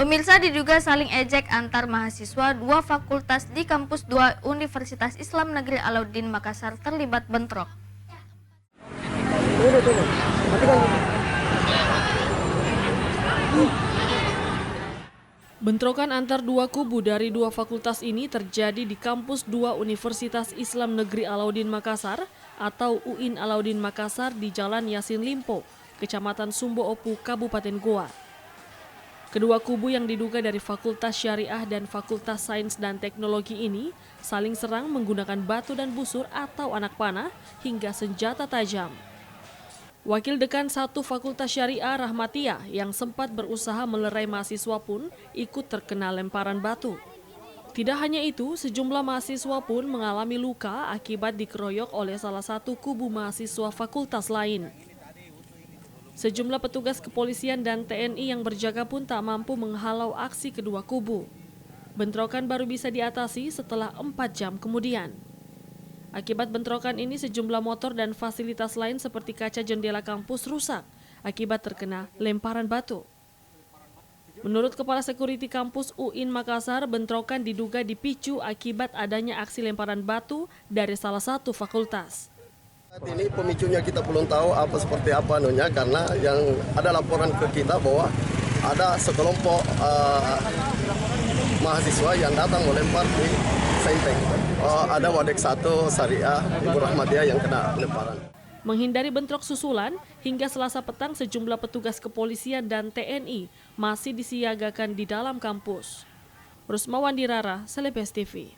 Pemirsa, diduga saling ejek antar mahasiswa dua fakultas di kampus dua Universitas Islam Negeri Alauddin Makassar terlibat bentrok. Bentrokan antar dua kubu dari dua fakultas ini terjadi di kampus dua Universitas Islam Negeri Alauddin Makassar atau UIN Alauddin Makassar di Jalan Yasin Limpo, Kecamatan Sumbo Opu, Kabupaten Goa. Kedua kubu yang diduga dari Fakultas Syariah dan Fakultas Sains dan Teknologi ini saling serang menggunakan batu dan busur atau anak panah hingga senjata tajam. Wakil Dekan 1 Fakultas Syariah Rahmatia yang sempat berusaha melerai mahasiswa pun ikut terkena lemparan batu. Tidak hanya itu, sejumlah mahasiswa pun mengalami luka akibat dikeroyok oleh salah satu kubu mahasiswa fakultas lain. Sejumlah petugas kepolisian dan TNI yang berjaga pun tak mampu menghalau aksi kedua kubu. Bentrokan baru bisa diatasi setelah 4 jam kemudian. Akibat bentrokan ini sejumlah motor dan fasilitas lain seperti kaca jendela kampus rusak akibat terkena lemparan batu. Menurut Kepala Sekuriti Kampus UIN Makassar, bentrokan diduga dipicu akibat adanya aksi lemparan batu dari salah satu fakultas. Ini pemicunya kita belum tahu seperti apa karena yang ada laporan ke kita bahwa ada sekelompok mahasiswa yang datang melempar di Senteng. Ada Wadek 1 Syariah Ibu Rahmatia yang kena lemparan. Menghindari bentrok susulan, hingga Selasa petang sejumlah petugas kepolisian dan TNI masih disiagakan di dalam kampus. Rusma Wandirara, Celebes TV.